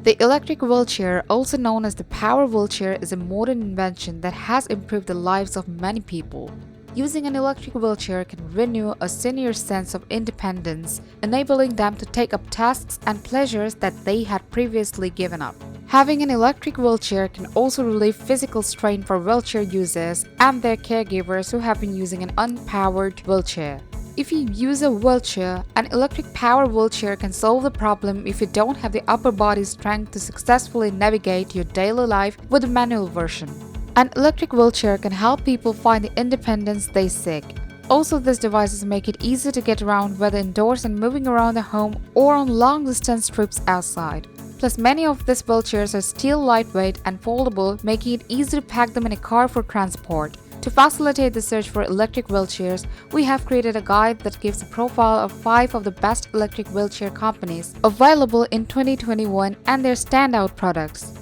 The electric wheelchair, also known as the power wheelchair, is a modern invention that has improved the lives of many people. Using an electric wheelchair can renew a senior's sense of independence, enabling them to take up tasks and pleasures that they had previously given up. Having an electric wheelchair can also relieve physical strain for wheelchair users and their caregivers who have been using an unpowered wheelchair. If you use a wheelchair, an electric power wheelchair can solve the problem if you don't have the upper body strength to successfully navigate your daily life with a manual version. An electric wheelchair can help people find the independence they seek. Also, these devices make it easy to get around whether indoors and moving around the home or on long-distance trips outside. Plus, many of these wheelchairs are still lightweight and foldable, making it easy to pack them in a car for transport. To facilitate the search for electric wheelchairs, we have created a guide that gives a profile of 5 of the best electric wheelchair companies available in 2021 and their standout products.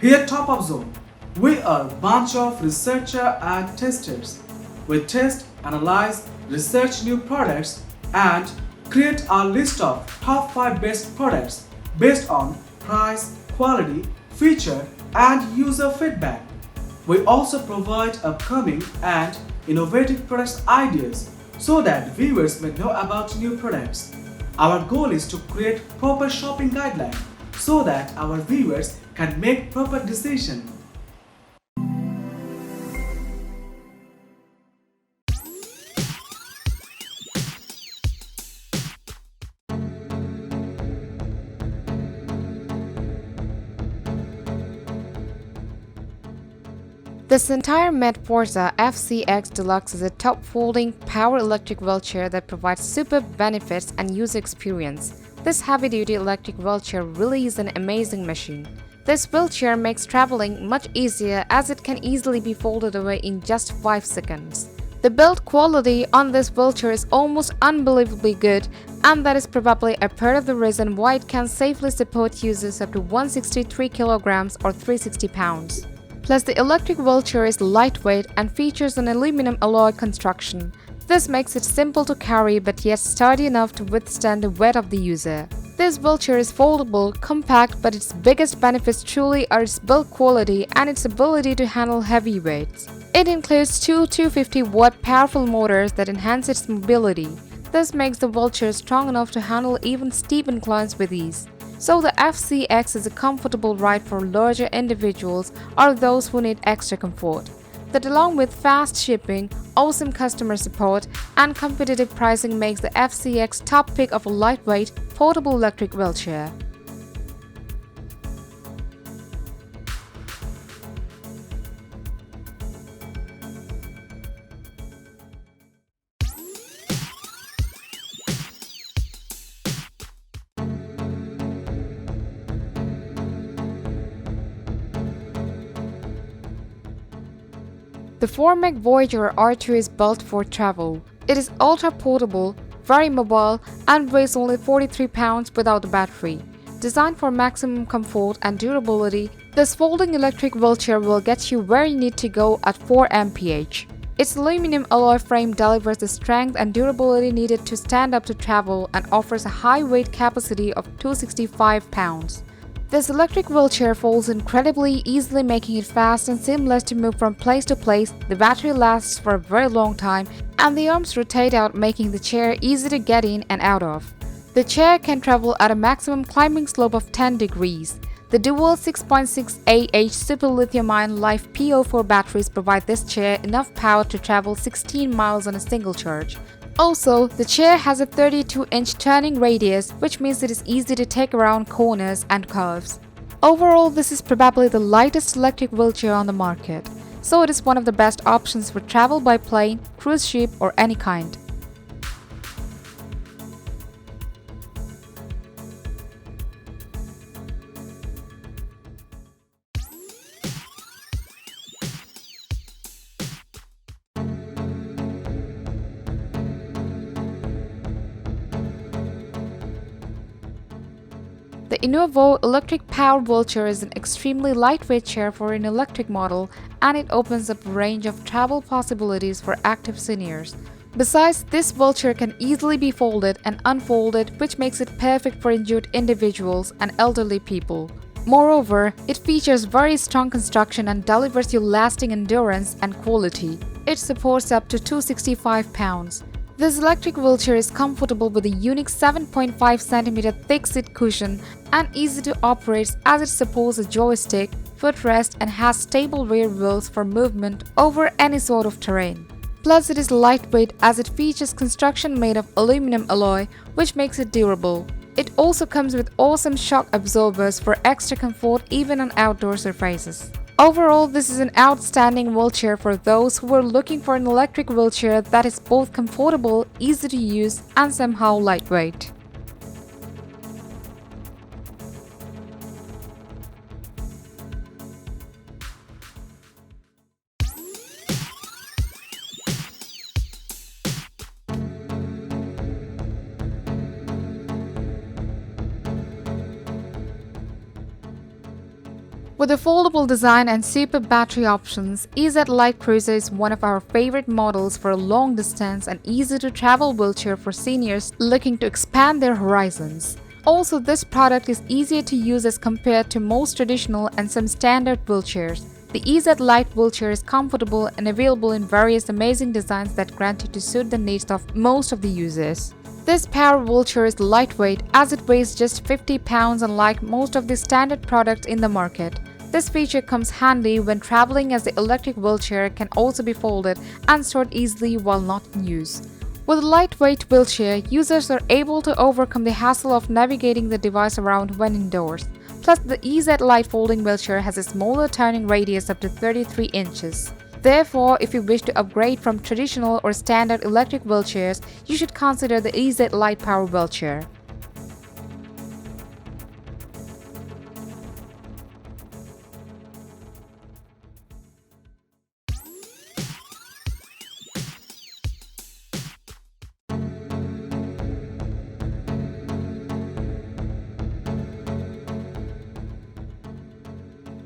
Here at Top of Zone, we are a bunch of researchers and testers. We test, analyze, research new products and create a list of top 5 best products based on price, quality, feature and user feedback. We also provide upcoming and innovative product ideas so that viewers may know about new products. Our goal is to create proper shopping guidelines so that our viewers can make proper decisions. The Sentire made Forza FCX Deluxe is a top folding power electric wheelchair that provides superb benefits and user experience. This heavy-duty electric wheelchair really is an amazing machine. This wheelchair makes traveling much easier as it can easily be folded away in just 5 seconds. The build quality on this wheelchair is almost unbelievably good, and that is probably a part of the reason why it can safely support users up to 163 kilograms or 360 pounds. Plus, the electric wheelchair is lightweight and features an aluminum alloy construction. This makes it simple to carry but yet sturdy enough to withstand the weight of the user. This wheelchair is foldable, compact, but its biggest benefits truly are its build quality and its ability to handle heavy weights. It includes 2 250-watt powerful motors that enhance its mobility. This makes the wheelchair strong enough to handle even steep inclines with ease. So the FCX is a comfortable ride for larger individuals or those who need extra comfort. That, along with fast shipping, awesome customer support, and competitive pricing, makes the FCX top pick of a lightweight, portable electric wheelchair. The Forcemech Voyager R2 is built for travel. It is ultra-portable, very mobile, and weighs only 43 pounds without a battery. Designed for maximum comfort and durability, this folding electric wheelchair will get you where you need to go at 4 mph. Its aluminum alloy frame delivers the strength and durability needed to stand up to travel and offers a high weight capacity of 265 pounds. This electric wheelchair folds incredibly easily, making it fast and seamless to move from place to place. The battery lasts for a very long time and the arms rotate out, making the chair easy to get in and out of. The chair can travel at a maximum climbing slope of 10 degrees. The dual 6.6 Ah super lithium-ion Life PO4 batteries provide this chair enough power to travel 16 miles on a single charge. Also, the chair has a 32-inch turning radius, which means it is easy to take around corners and curves. Overall, this is probably the lightest electric wheelchair on the market, so it is one of the best options for travel by plane, cruise ship, or any kind. The Innuovo electric power wheelchair is an extremely lightweight chair for an electric model, and it opens up a range of travel possibilities for active seniors. Besides, this wheelchair can easily be folded and unfolded, which makes it perfect for injured individuals and elderly people. Moreover, it features very strong construction and delivers you lasting endurance and quality. It supports up to 265 pounds. This electric wheelchair is comfortable with a unique 7.5 cm thick seat cushion and easy to operate as it supports a joystick, footrest and has stable rear wheels for movement over any sort of terrain. Plus it is lightweight as it features construction made of aluminum alloy which makes it durable. It also comes with awesome shock absorbers for extra comfort even on outdoor surfaces. Overall, this is an outstanding wheelchair for those who are looking for an electric wheelchair that is both comfortable, easy to use, and somehow lightweight. With a foldable design and super battery options, Lite Cruiser is one of our favorite models for a long distance and easy to travel wheelchair for seniors looking to expand their horizons. Also, this product is easier to use as compared to most traditional and some standard wheelchairs. The Lite wheelchair is comfortable and available in various amazing designs that grant it to suit the needs of most of the users. This power wheelchair is lightweight as it weighs just 50 pounds unlike most of the standard products in the market. This feature comes handy when traveling as the electric wheelchair can also be folded and stored easily while not in use. With a lightweight wheelchair, users are able to overcome the hassle of navigating the device around when indoors. Plus, the Lite folding wheelchair has a smaller turning radius up to 33 inches. Therefore, if you wish to upgrade from traditional or standard electric wheelchairs, you should consider the Lite Power wheelchair.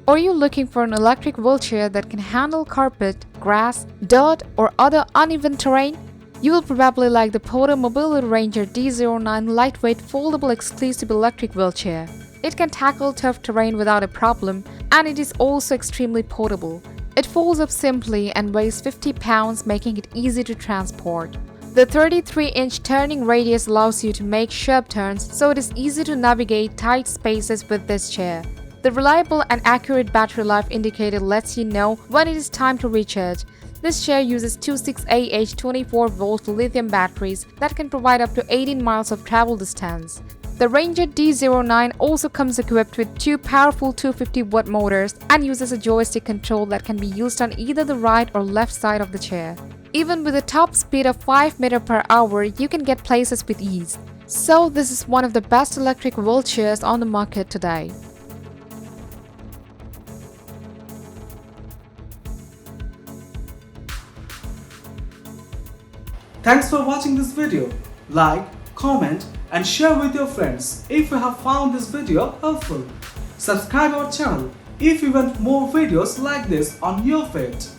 Are you looking for an electric wheelchair that can handle carpet, grass, dirt, or other uneven terrain? You will probably like the Porto Mobility Ranger D09 lightweight foldable exclusive electric wheelchair. It can tackle tough terrain without a problem, and it is also extremely portable. It folds up simply and weighs 50 pounds, making it easy to transport. The 33-inch turning radius allows you to make sharp turns, so it is easy to navigate tight spaces with this chair. The reliable and accurate battery life indicator lets you know when it is time to recharge. This chair uses 26Ah 24-volt lithium batteries that can provide up to 18 miles of travel distance. The Ranger D09 also comes equipped with two powerful 250-watt motors and uses a joystick control that can be used on either the right or left side of the chair. Even with a top speed of 5 meters per hour, you can get places with ease. So this is one of the best electric wheelchairs on the market today. Thanks for watching this video. Like, comment and share with your friends if you have found this video helpful. Subscribe our channel if you want more videos like this on your feed.